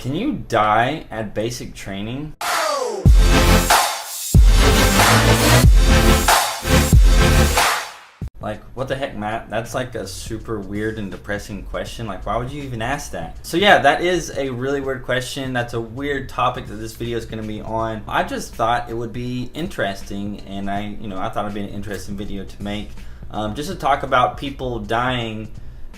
Can you die at basic training? Like, what the heck, Matt? That's like a super weird and depressing question. Like, why would you even ask that? So yeah, that is a really weird question. That's a weird topic that this video is going to be on. I just thought it would be interesting, and I thought it'd be an interesting video to make, just to talk about people dying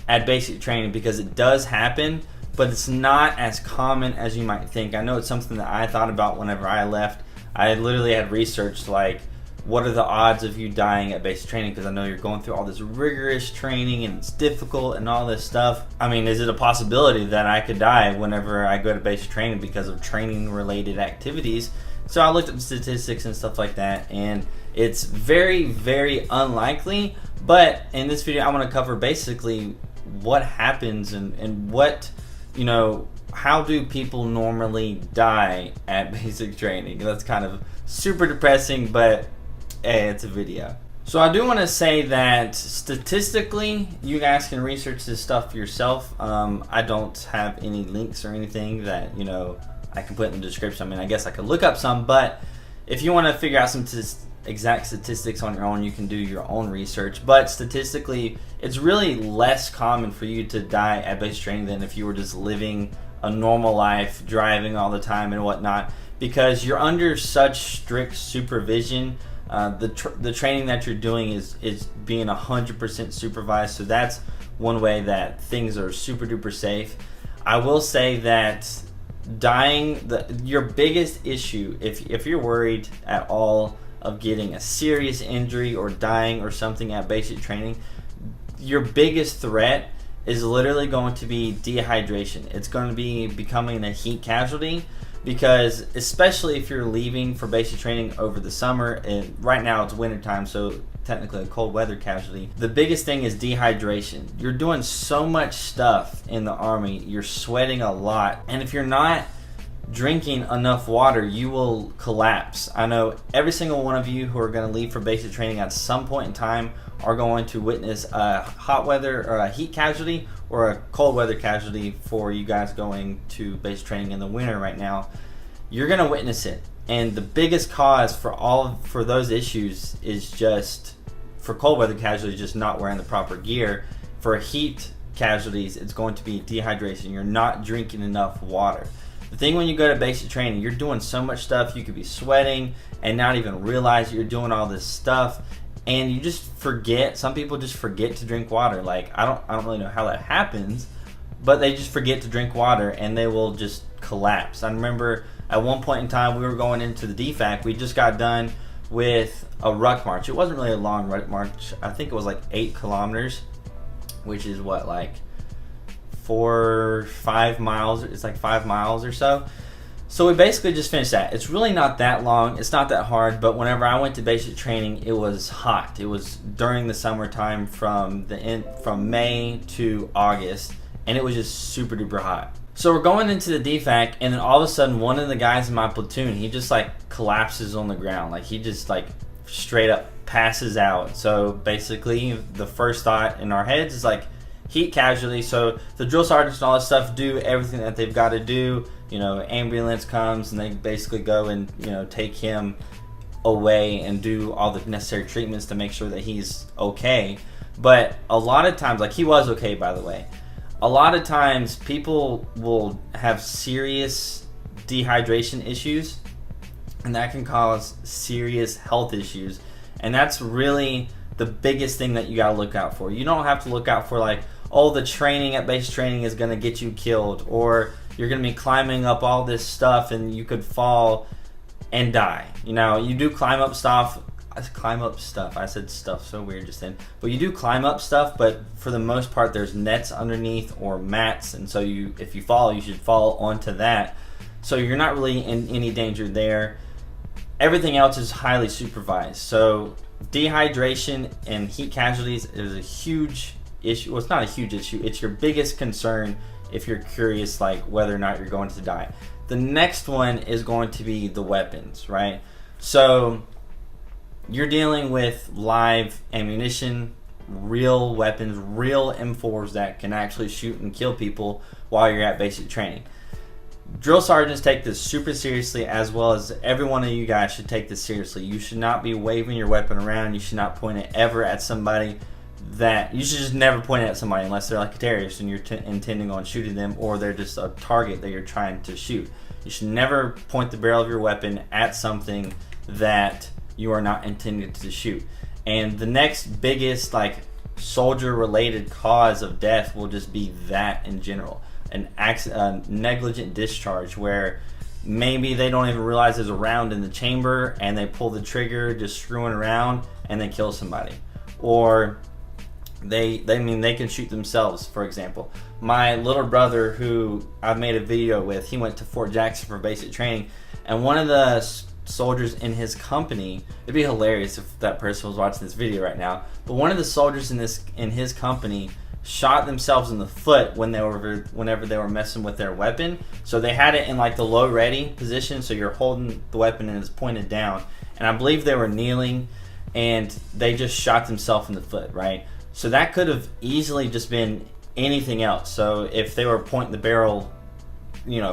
at basic training, because it does happen, but it's not as common as you might think. I know it's something that I thought about whenever I left. I literally had researched, like, what are the odds of you dying at basic training, because I know you're going through all this rigorous training and it's difficult and all this stuff. I mean, is it a possibility that I could die whenever I go to basic training because of training related activities? So I looked up statistics and stuff like that, and it's very, very unlikely. But in this video I want to cover basically what happens and what, how do people normally die at basic training. That's kind of super depressing, but hey, it's a video. So I do want to say that statistically, you guys can research this stuff yourself. I don't have any links or anything that, I can put in the description. I mean, I guess I could look up some, but if you want to figure out some exact statistics on your own, you can do your own research. But statistically, it's really less common for you to die at basic training than if you were just living a normal life, driving all the time and whatnot, because you're under such strict supervision. The training that you're doing is being 100% supervised, so that's one way that things are super duper safe. I will say that dying, your biggest issue, if you're worried at all of getting a serious injury or dying or something at basic training, your biggest threat is literally going to be dehydration. It's going to be becoming a heat casualty, because especially if you're leaving for basic training over the summer, and right now it's winter time, so technically a cold weather casualty, the biggest thing is dehydration. You're doing so much stuff in the Army, you're sweating a lot, and if you're not drinking enough water, you will collapse. I know every single one of you who are going to leave for basic training at some point in time are going to witness a hot weather or a heat casualty or a cold weather casualty. For you guys going to basic training in the winter right now, you're going to witness it. And the biggest cause for those issues is just, for cold weather casualties, just not wearing the proper gear. For heat casualties, it's going to be dehydration. You're not drinking enough water. The thing when you go to basic training, you're doing so much stuff, you could be sweating and not even realize you're doing all this stuff, and you just forget. Some people just forget to drink water. Like, I don't really know how that happens, but they just forget to drink water and they will just collapse. I remember at one point in time we were going into the DFAC. We just got done with a ruck march. It wasn't really a long ruck march. I think it was like 8 kilometers, which is what, like 5 miles. It's like 5 miles or so. So we basically just finished that. It's really not that long. It's not that hard. But whenever I went to basic training, it was hot. It was during the summertime from May to August, and it was just super duper hot. So we're going into the DFAC, and then all of a sudden, one of the guys in my platoon, he just like collapses on the ground. Like, he just like straight up passes out. So basically, the first thought in our heads is like, heat casualty. So the drill sergeants and all this stuff do everything that they've got to do. Ambulance comes and they basically go and take him away and do all the necessary treatments to make sure that he's okay. But a lot of times, like, he was okay, by the way, a lot of times people will have serious dehydration issues, and that can cause serious health issues. And that's really the biggest thing that you got to look out for. You don't have to look out for, like, oh, the training at basic training is going to get you killed, or you're going to be climbing up all this stuff and you could fall and die. You do climb up stuff. I said stuff so weird just then. But you do climb up stuff, but for the most part there's nets underneath or mats, and so if you fall, you should fall onto that. So you're not really in any danger there. Everything else is highly supervised. So dehydration and heat casualties is a huge issue. Well, it's not a huge issue. It's your biggest concern if you're curious, like, whether or not you're going to die. The next one is going to be the weapons, right? So you're dealing with live ammunition, real weapons, real M4s that can actually shoot and kill people while you're at basic training. drill sergeants take this super seriously, as well as every one of you guys should take this seriously. You should not be waving your weapon around. You should not point it ever at somebody. That you should just never point it at somebody unless they're like a terrorist and you're intending on shooting them, or they're just a target that you're trying to shoot. You should never point the barrel of your weapon at something that you are not intended to shoot. And the next biggest like soldier related cause of death will just be that in general, a negligent discharge, where maybe they don't even realize there's a round in the chamber and they pull the trigger just screwing around and they kill somebody. Or they can shoot themselves. For example, my little brother, who I've made a video with, he went to Fort Jackson for basic training, and one of the soldiers in his company, it'd be hilarious if that person was watching this video right now, but one of the soldiers in his company shot themselves in the foot whenever they were messing with their weapon. So they had it in like the low ready position, so you're holding the weapon and it's pointed down, and I believe they were kneeling and they just shot themselves in the foot, right? So that could have easily just been anything else. So if they were pointing the barrel,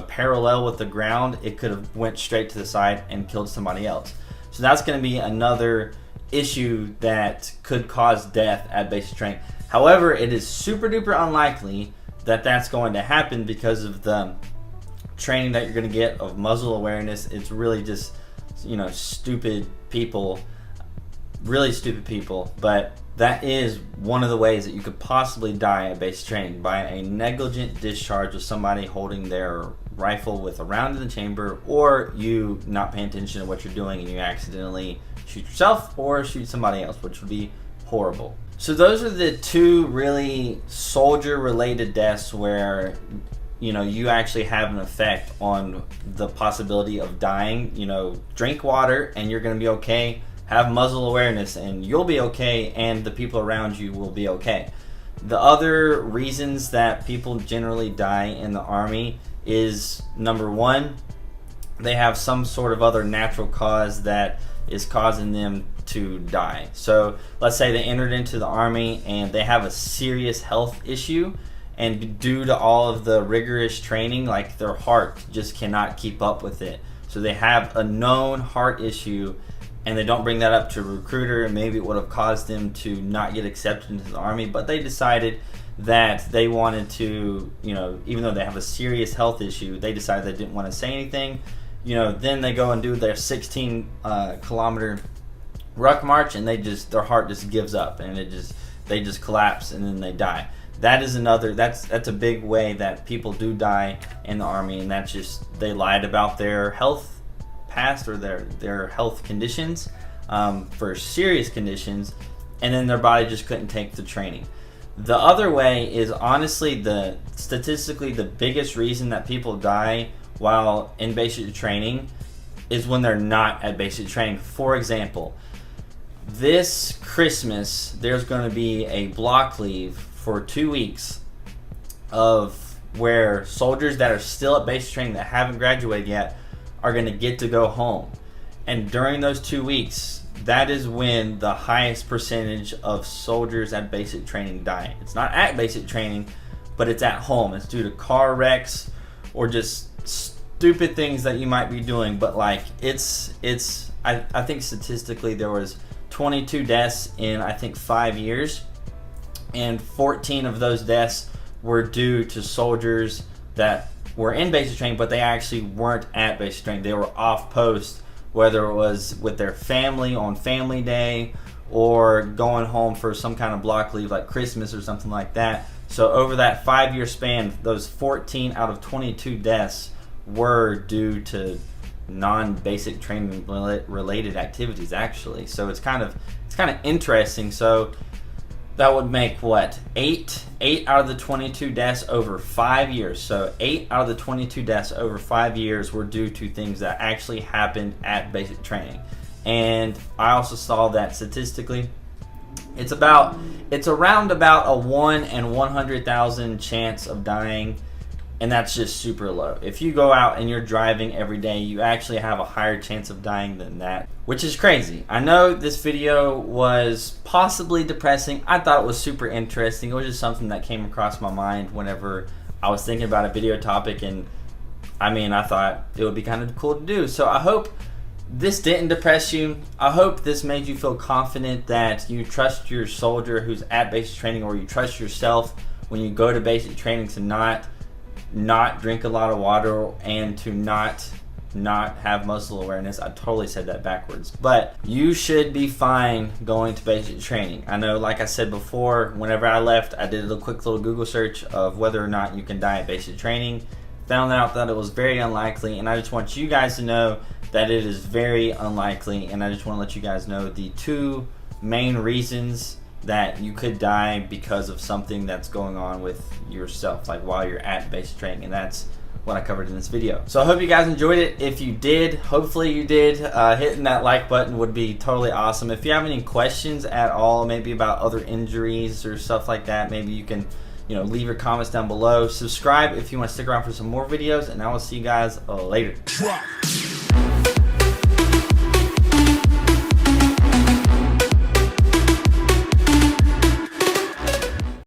parallel with the ground, it could have went straight to the side and killed somebody else. So that's going to be another issue that could cause death at basic training. However, it is super duper unlikely that that's going to happen because of the training that you're going to get of muzzle awareness. It's really just, stupid people, really stupid people. But that is one of the ways that you could possibly die at basic training, by a negligent discharge of somebody holding their rifle with a round in the chamber, or you not paying attention to what you're doing and you accidentally shoot yourself or shoot somebody else, which would be horrible. So those are the two really soldier related deaths where you actually have an effect on the possibility of dying. Drink water and you're going to be okay. Have muzzle awareness and you'll be okay, and the people around you will be okay. The other reasons that people generally die in the Army is, number one, they have some sort of other natural cause that is causing them to die. So let's say they entered into the Army and they have a serious health issue, and due to all of the rigorous training, like their heart just cannot keep up with it. So they have a known heart issue, and they don't bring that up to a recruiter, and maybe it would have caused them to not get accepted into the Army, but they decided that they wanted to, even though they have a serious health issue, they decided they didn't want to say anything. Then they go and do their 16 kilometer ruck march, and their heart just gives up, and they just collapse, and then they die. That is that's a big way that people do die in the Army, and that's just, they lied about their health past or their health conditions for serious conditions, and then their body just couldn't take the training. The other way is, honestly, statistically the biggest reason that people die while in basic training is when they're not at basic training. For example, this Christmas there's going to be a block leave for 2 weeks of where soldiers that are still at basic training that haven't graduated yet are going to get to go home. And during those 2 weeks, that is when the highest percentage of soldiers at basic training die. It's not at basic training, but it's at home. It's due to car wrecks or just stupid things that you might be doing. But like I think statistically there was 22 deaths in, I think, 5 years, and 14 of those deaths were due to soldiers that were in basic training, but they actually weren't at basic training. They were off post, whether it was with their family on family day or going home for some kind of block leave like Christmas or something like that. So over that 5-year span, those 14 out of 22 deaths were due to non-basic training related activities, actually. So it's kind of interesting. So that would make what, 8 out of the 22 deaths over 5 years. So 8 out of the 22 deaths over 5 years were due to things that actually happened at basic training. And I also saw that statistically it's around about a 1 in 100,000 chance of dying, and that's just super low. If you go out and you're driving every day, you actually have a higher chance of dying than that, which is crazy. I know this video was possibly depressing. I thought it was super interesting. It was just something that came across my mind whenever I was thinking about a video topic, and I mean, I thought it would be kind of cool to do. So I hope this didn't depress you. I hope this made you feel confident that you trust your soldier who's at basic training, or you trust yourself when you go to basic training to not drink a lot of water and to not have muscle awareness. I totally said that backwards. But you should be fine going to basic training. I know, like I said before, whenever I left, I did a quick little Google search of whether or not you can die at basic training. Found out that it was very unlikely, and I just want you guys to know that it is very unlikely, and I just want to let you guys know the 2 main reasons that you could die because of something that's going on with yourself, like while you're at basic training, and that's what I covered in this video. So I hope you guys enjoyed it. If you did, hopefully you did, hitting that like button would be totally awesome. If you have any questions at all, maybe about other injuries or stuff like that, maybe you can, you know, leave your comments down below. Subscribe if you want to stick around for some more videos, and I will see you guys later.